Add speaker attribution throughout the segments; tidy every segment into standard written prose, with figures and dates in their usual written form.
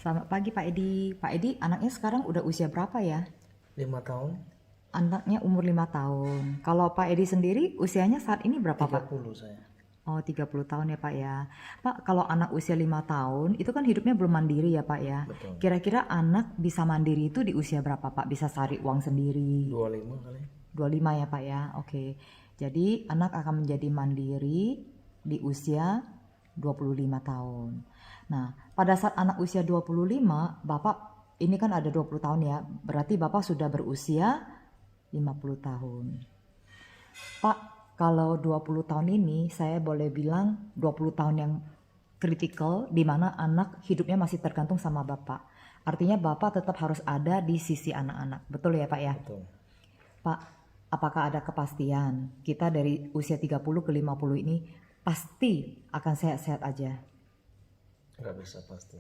Speaker 1: Selamat pagi Pak Edi. Pak Edi, anaknya sekarang udah usia berapa ya?
Speaker 2: 5 tahun,
Speaker 1: Anaknya umur 5 tahun. Kalau Pak Edi sendiri usianya saat ini berapa Pak?
Speaker 2: 30 saya.
Speaker 1: Oh, 30 tahun ya Pak ya. Pak, kalau anak usia 5 tahun itu kan hidupnya belum mandiri ya Pak ya.
Speaker 2: Betul.
Speaker 1: Kira-kira anak bisa mandiri itu di usia berapa Pak? Bisa cari uang sendiri?
Speaker 2: 25 kali.
Speaker 1: 25 ya Pak ya. Oke. Jadi anak akan menjadi mandiri di usia 25 tahun. Nah, pada saat anak usia 25, Bapak ini kan ada 20 tahun ya. Berarti Bapak sudah berusia 50 tahun. Pak, kalau 20 tahun ini saya boleh bilang 20 tahun yang kritikal di mana anak hidupnya masih tergantung sama Bapak. Artinya Bapak tetap harus ada di sisi anak-anak. Betul ya Pak ya?
Speaker 2: Betul.
Speaker 1: Pak, apakah ada kepastian kita dari usia 30 ke 50 ini pasti akan sehat-sehat aja?
Speaker 2: Nggak bisa pasti.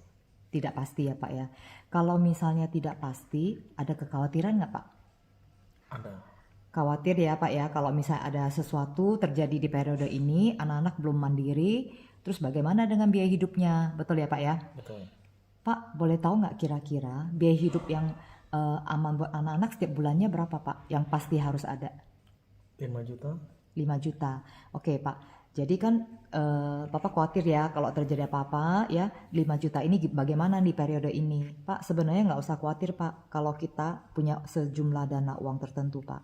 Speaker 1: Tidak pasti ya Pak ya. Kalau misalnya tidak pasti, ada kekhawatiran nggak Pak?
Speaker 2: Ada.
Speaker 1: Khawatir ya Pak ya, kalau misalnya ada sesuatu terjadi di periode ini, anak-anak belum mandiri, terus bagaimana dengan biaya hidupnya? Betul ya Pak ya?
Speaker 2: Betul.
Speaker 1: Pak, boleh tahu nggak kira-kira biaya hidup yang aman buat anak-anak setiap bulannya berapa Pak? Yang pasti harus ada?
Speaker 2: 5 juta.
Speaker 1: 5 juta. Oke Pak, jadi kan Bapak khawatir ya kalau terjadi apa-apa ya 5 juta ini bagaimana di periode ini. Pak, sebenarnya nggak usah khawatir Pak kalau kita punya sejumlah dana uang tertentu Pak.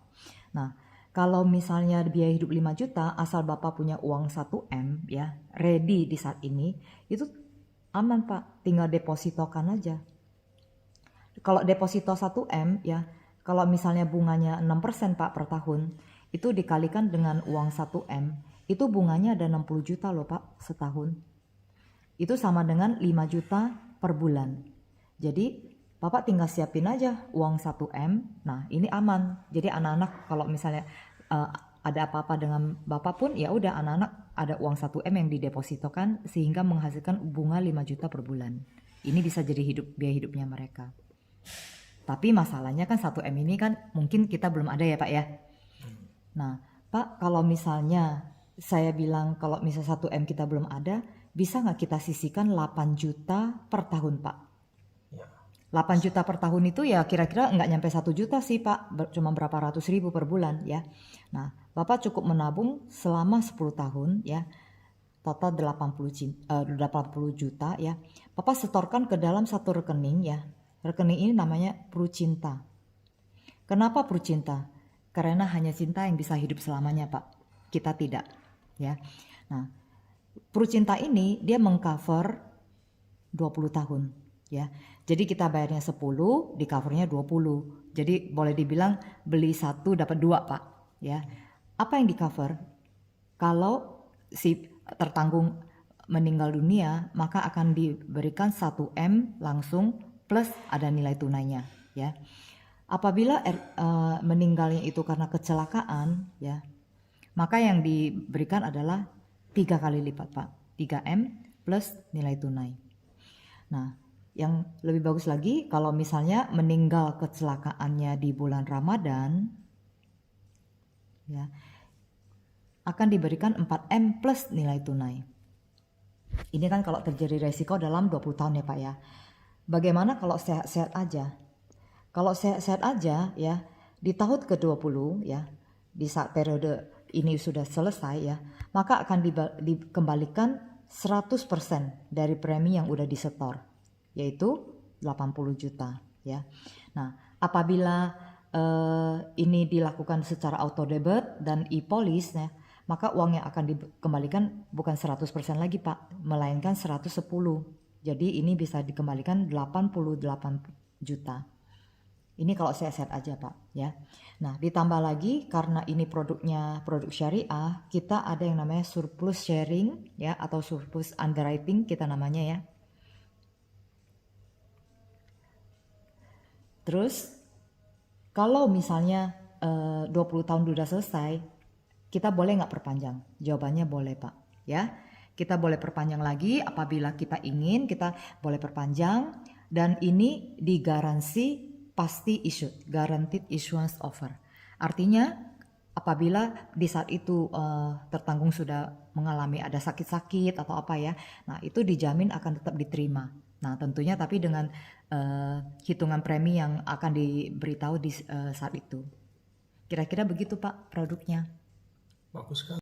Speaker 1: Nah, kalau misalnya biaya hidup 5 juta asal Bapak punya uang 1M ya, ready di saat ini, itu aman Pak, tinggal depositokan aja. Kalau deposito 1M ya, kalau misalnya bunganya 6% Pak per tahun, itu dikalikan dengan uang 1M, itu bunganya ada 60 juta loh Pak setahun. Itu sama dengan 5 juta per bulan. Jadi Bapak tinggal siapin aja uang 1M, nah ini aman. Jadi anak-anak kalau misalnya ada apa-apa dengan Bapak pun ya udah anak-anak ada uang 1M yang didepositokan sehingga menghasilkan bunga 5 juta per bulan. Ini bisa jadi biaya hidupnya mereka. Tapi masalahnya kan 1M ini kan mungkin kita belum ada ya Pak ya. Nah Pak, kalau misalnya saya bilang kalau misalnya 1M kita belum ada, bisa nggak kita sisihkan 8 juta per tahun Pak?
Speaker 2: Ya.
Speaker 1: 8 juta per tahun itu ya kira-kira nggak nyampe 1 juta sih Pak, cuma berapa ratus ribu per bulan ya. Nah Bapak cukup menabung selama 10 tahun ya, total 80 juta ya. Bapak setorkan ke dalam satu rekening ya. Rekening ini namanya Prucinta. Kenapa Prucinta? Karena hanya cinta yang bisa hidup selamanya Pak. Kita tidak ya. Nah, Prucinta ini dia mengcover 20 tahun ya. Jadi kita bayarnya 10, di covernya 20. Jadi boleh dibilang beli 1 dapat 2 Pak ya. Apa yang di cover? Kalau si tertanggung meninggal dunia, maka akan diberikan 1M langsung plus ada nilai tunainya ya. Apabila meninggalnya itu karena kecelakaan ya, maka yang diberikan adalah 3 kali lipat Pak, 3M plus nilai tunai. Nah, yang lebih bagus lagi kalau misalnya meninggal kecelakaannya di bulan Ramadan ya, akan diberikan 4M plus nilai tunai. Ini kan kalau terjadi resiko dalam 20 tahun ya Pak ya. Bagaimana kalau sehat-sehat aja? Kalau sehat-sehat aja ya, di tahun ke-20 ya, di saat periode ini sudah selesai ya, maka akan dikembalikan 100% dari premi yang udah disetor, yaitu 80 juta ya. Nah, apabila ini dilakukan secara auto debit dan e-police ya, maka uang yang akan dikembalikan bukan 100% lagi Pak, melainkan 110. Jadi ini bisa dikembalikan 88 juta. Ini kalau sehat-sehat aja Pak ya. Nah ditambah lagi karena ini produk syariah, kita ada yang namanya surplus sharing ya, atau surplus underwriting kita namanya ya. Terus kalau misalnya 20 tahun sudah selesai, kita boleh nggak perpanjang? Jawabannya boleh Pak ya. Kita boleh perpanjang lagi apabila kita ingin, kita boleh perpanjang, dan ini digaransi pasti issued, guaranteed issuance offer. Artinya apabila di saat itu tertanggung sudah mengalami ada sakit-sakit atau apa ya, nah itu dijamin akan tetap diterima. Nah, tentunya tapi dengan hitungan premi yang akan diberitahu di saat itu. Kira-kira begitu Pak produknya.
Speaker 2: Bagus sekali.